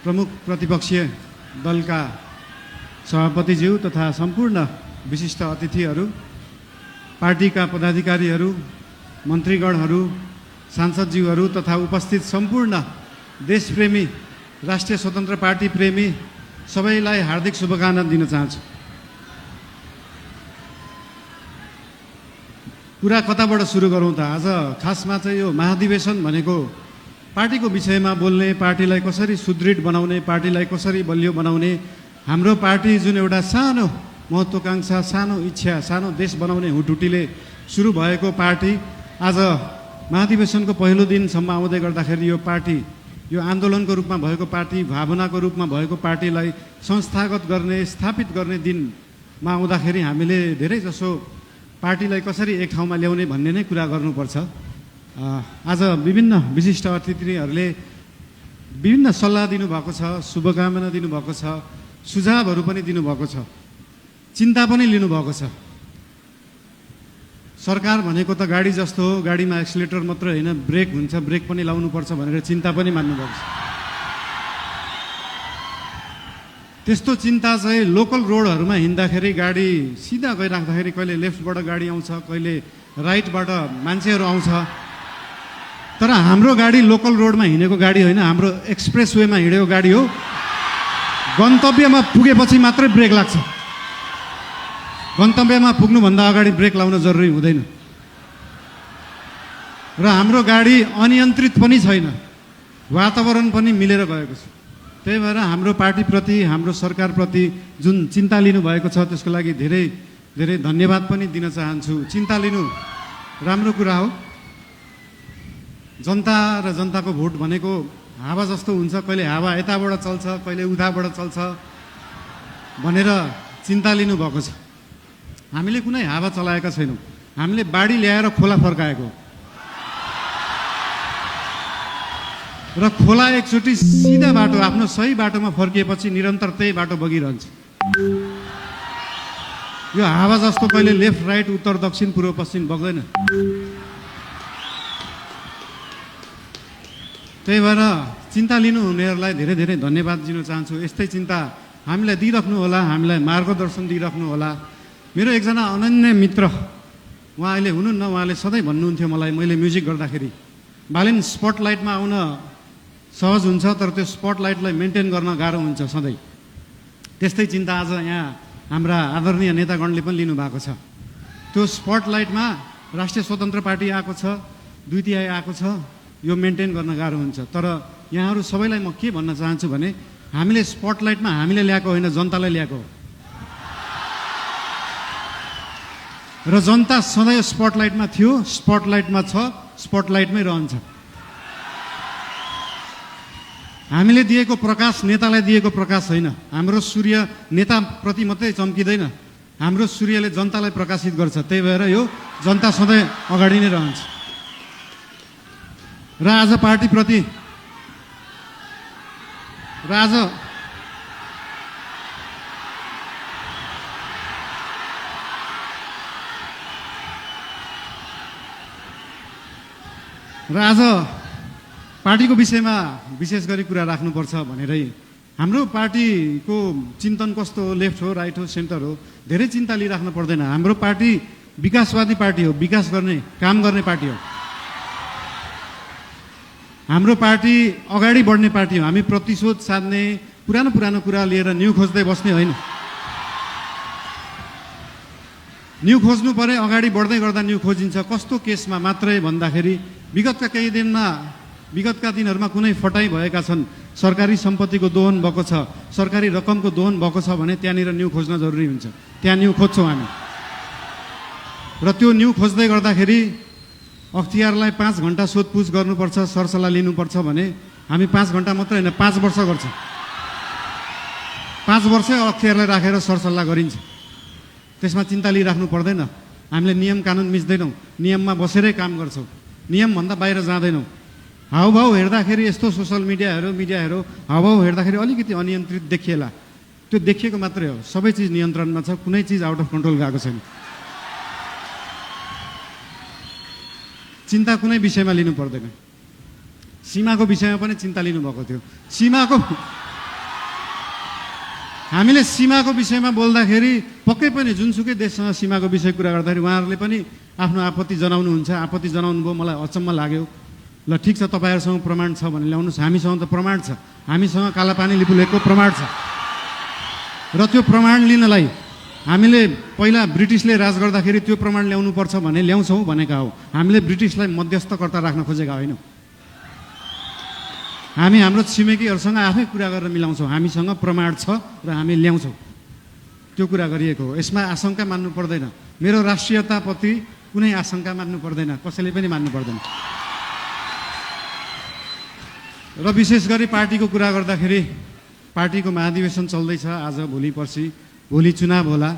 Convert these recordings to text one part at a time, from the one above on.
प्रमुख प्रतिपक्षीय दलका सभापतिज्यू तथा सम्पूर्ण विशिष्ट अतिथिहरू, पार्टीका पदाधिकारीहरू, मन्त्रीगणहरू, सांसदज्यूहरू तथा उपस्थित सम्पूर्ण देशप्रेमी, राष्ट्रिय स्वतन्त्र पार्टी प्रेमी सबैलाई हार्दिक शुभकामना दिन चाहन्छु। कुरा कताबाट सुरु गरौँ त? आज खासमा चाहिँ यो महाधिवेशन भनेको पार्टीको विषयमा बोल्ने, पार्टीलाई कसरी सुदृढ बनाउने, पार्टीलाई कसरी बलियो बनाउने, हाम्रो पार्टी जुन एउटा सानो महत्त्वाकांक्षा, सानो इच्छा, सानो देश बनाउने हुटुटीले सुरु भएको पार्टी आज महाधिवेशनको पहिलो दिनसम्म आउँदै गर्दाखेरि यो पार्टी, यो आन्दोलनको रूपमा भएको पार्टी, भावनाको रूपमा भएको पार्टीलाई संस्थागत गर्ने, स्थापित गर्ने दिनमा आउँदाखेरि हामीले धेरै जसो पार्टीलाई कसरी एक ठाउँमा ल्याउने भन्ने नै कुरा गर्नुपर्छ। आज विभिन्न विशिष्ट अतिथिहरूले विभिन्न सल्लाह दिनुभएको छ, शुभकामना दिनुभएको छ, सुझावहरू पनि दिनुभएको छ, चिन्ता पनि लिनुभएको छ। सरकार भनेको त गाडी जस्तो हो, गाडीमा एक्सिलेटर मात्र होइन, ब्रेक हुन्छ, ब्रेक पनि लाउनुपर्छ भनेर चिन्ता पनि मान्नुभएको छ। त्यस्तो चिन्ता चाहिँ लोकल रोडहरूमा हिँड्दाखेरि गाडी सिधा गइराख्दाखेरि कहिले लेफ्टबाट गाडी आउँछ, कहिले राइटबाट मान्छेहरू आउँछ। तर हाम्रो गाडी लोकल रोडमा हिँडेको गाडी होइन, हाम्रो एक्सप्रेस वेमा हिँडेको गाडी हो। गन्तव्यमा पुगेपछि मात्रै ब्रेक लाग्छ, गन्तव्यमा पुग्नुभन्दा अगाडि ब्रेक लाउन जरुरी हुँदैन। र हाम्रो गाडी अनियन्त्रित पनि छैन, वातावरण पनि मिलेर गएको छ। त्यही भएर हाम्रो पार्टीप्रति, हाम्रो सरकारप्रति जुन चिन्ता लिनुभएको छ त्यसको लागि धेरै धेरै धन्यवाद पनि दिन चाहन्छु। चिन्ता लिनु राम्रो कुरा हो। जनता र जनताको भोट भनेको हावा जस्तो हुन्छ, कहिले हावा यताबाट चल्छ, कहिले उताबाट चल्छ भनेर चिन्ता लिनुभएको छ। हामीले कुनै हावा चलाएका छैनौँ, हामीले बाढी ल्याएर खोला फर्काएको र खोला एकचोटि सिधा बाटो, आफ्नो सही बाटोमा फर्किएपछि निरन्तर त्यही बाटो बगिरहन्छ। यो हावा जस्तो कहिले लेफ्ट राइट, उत्तर दक्षिण, पूर्व पश्चिम बग्दैन। त्यही भएर चिन्ता लिनुहुनेहरूलाई धेरै धेरै धन्यवाद दिन चाहन्छु। यस्तै चिन्ता हामीलाई दिइराख्नु होला, हामीलाई मार्गदर्शन दिइराख्नु होला। मेरो एकजना अनन्य मित्र, उहाँ अहिले हुनुहुन्न, उहाँले सधैँ भन्नुहुन्थ्यो मलाई, मैले म्युजिक गर्दाखेरि, बालेन स्पटलाइटमा आउन सहज हुन्छ तर त्यो स्पटलाइटलाई मेन्टेन गर्न गाह्रो हुन्छ सधैँ। त्यस्तै चिन्ता आज यहाँ हाम्रा आदरणीय नेतागणले पनि लिनुभएको छ। त्यो स्पटलाइटमा राष्ट्रिय स्वतन्त्र पार्टी आएको छ, 2/3 आएको छ, यो मेन्टेन गर्न गाह्रो हुन्छ। तर यहाँहरू सबैलाई म के भन्न चाहन्छु भने हामीले स्पटलाइटमा हामीले ल्याएको होइन, जनतालाई ल्याएको हो। र जनता सधैँ स्पटलाइटमा थियो, स्पटलाइटमा छ, स्पटलाइटमै रहन्छ। हामीले दिएको प्रकाश नेतालाई दिएको प्रकाश होइन। हाम्रो सूर्य नेताप्रति मात्रै चम्किँदैन, हाम्रो सूर्यले जनतालाई प्रकाशित गर्छ। त्यही भएर यो जनता सधैँ अगाडि नै रहन्छ। र आज पार्टीप्रति आज पार्टीको विषयमा विशेष गरी कुरा राख्नुपर्छ भनेरै हाम्रो पार्टीको चिन्तन कस्तो हो, लेफ्ट हो, राइट हो, सेन्टर हो, धेरै चिन्ता लिइराख्नु पर्दैन। हाम्रो पार्टी विकासवादी पार्टी हो, विकास गर्ने, काम गर्ने पार्टी हो। हाम्रो पार्टी अगाडि बढ्ने पार्टी हो। हामी प्रतिशोध साध्ने, पुरानो पुरानो कुरा लिएर न्यू खोज्दै बस्ने होइन। न्यू खोज्नु परे अगाडि बढ्दै गर्दा न्यू खोजिन्छ। कस्तो केसमा मात्रै भन्दाखेरि विगतका दिनहरूमा कुनै फटाइ भएका छन्, सरकारी सम्पत्तिको दोहन भएको छ, सरकारी रकमको दोहन भएको छ भने त्यहाँनिर न्यू खोज्न जरुरी हुन्छ। त्यहाँ न्यू खोज्छौँ हामी। र त्यो न्यू खोज्दै गर्दाखेरि अख्तियारलाई 5 घन्टा सोधपुछ गर्नुपर्छ, सरसल्लाह लिनुपर्छ भने हामी 5 घन्टा मात्रै होइन, 5 वर्ष गर्छ। 5 वर्ष अख्तियारलाई राखेर सरसल्लाह गरिन्छ। त्यसमा चिन्ता लिइराख्नु पर्दैन। हामीले नियम कानुन मिच्दैनौँ, नियममा बसेरै काम गर्छौँ, नियमभन्दा बाहिर जाँदैनौँ। हाउभाउ हेर्दाखेरि यस्तो सोसल मिडियाहरू हाउभाउ हेर्दाखेरि अलिकति अनियन्त्रित देखिएला, त्यो देखिएको मात्रै हो। सबै चिज नियन्त्रणमा छ, कुनै चिज आउट अफ कन्ट्रोल गएको छैन। चिन्ता कुनै विषयमा लिनु पर्दैन। सीमाको विषयमा पनि चिन्ता लिनुभएको थियो। हामीले सीमाको विषयमा बोल्दाखेरि पक्कै पनि जुनसुकै देशसँग सीमाको विषय कुरा गर्दाखेरि उहाँहरूले पनि आफ्नो आपत्ति जनाउनुहुन्छ। आपत्ति जनाउनु भयो, मलाई अचम्म लाग्यो। ल ठिक छ, तपाईँहरूसँग प्रमाण छ भने ल्याउनुहोस्। हामीसँग त प्रमाण छ, हामीसँग कालापानी लिपुलेखको प्रमाण छ। र त्यो प्रमाण लिनलाई हामीले पहिला ब्रिटिसले राज गर्दाखेरि त्यो प्रमाण ल्याउनुपर्छ भने ल्याउँछौँ भनेका हो। हामीले ब्रिटिसलाई मध्यस्थकर्ता राख्न खोजेका होइनौँ। हामी हाम्रो छिमेकीहरूसँग आफै कुरा गरेर मिलाउँछौँ। हामीसँग प्रमाण छ र हामी ल्याउँछौँ, त्यो कुरा गरिएको हो। यसमा आशंका मान्नु पर्दैन। मेरो राष्ट्रियताप्रति कुनै आशंका मान्नु पर्दैन, कसैले पनि मान्नु पर्दैन। र विशेष गरी पार्टीको कुरा गर्दाखेरि पार्टीको महाधिवेशन चल्दैछ आज, भोलि पर्सि, भोलि चुनाव होला।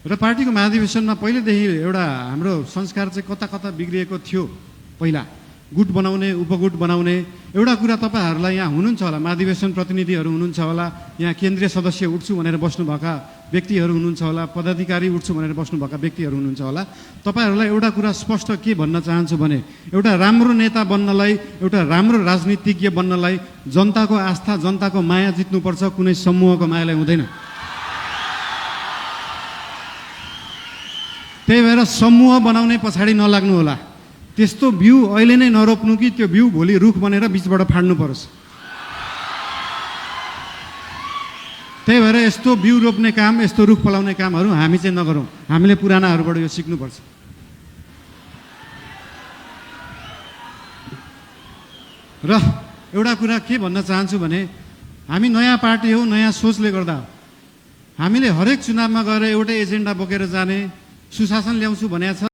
र पार्टीको महाधिवेशनमा पहिलेदेखि एउटा हाम्रो संस्कार चाहिँ कता कता बिग्रिएको थियो। पहिला गुट बनाउने, उपगुट बनाउने। एउटा कुरा तपाईँहरूलाई यहाँ हुनुहुन्छ होला, महाधिवेशन प्रतिनिधिहरू हुनुहुन्छ होला, यहाँ केन्द्रीय सदस्य उठ्छु भनेर बस्नुभएका व्यक्तिहरू हुनुहुन्छ होला, पदाधिकारी उठ्छु भनेर बस्नुभएका व्यक्तिहरू हुनुहुन्छ होला। तपाईँहरूलाई एउटा कुरा स्पष्ट के भन्न चाहन्छु भने एउटा राम्रो नेता बन्नलाई, एउटा राम्रो राजनीतिज्ञ बन्नलाई जनताको आस्था, जनताको माया जित्नुपर्छ, कुनै समूहको मायालाई हुँदैन। त्यही भएर समूह बनाउने पछाडि नलाग्नु होला। त्यस्तो बिउ अहिले नै नरोप्नु कि त्यो बिउ भोलि रुख बनेर बिचबाट फाड्नु परोस्। त्यही भएर यस्तो बिउ रोप्ने काम, यस्तो रुख फलाउने कामहरू हामी चाहिँ नगरौँ। हामीले पुरानाहरूबाट यो सिक्नुपर्छ। र एउटा कुरा के भन्न चाहन्छु भने हामी नयाँ पार्टी हो, नयाँ सोचले गर्दा हामीले हरेक चुनावमा गएर एउटै एजेन्डा बोकेर जाने, सुशासन ल्याउँछु भनेको छ।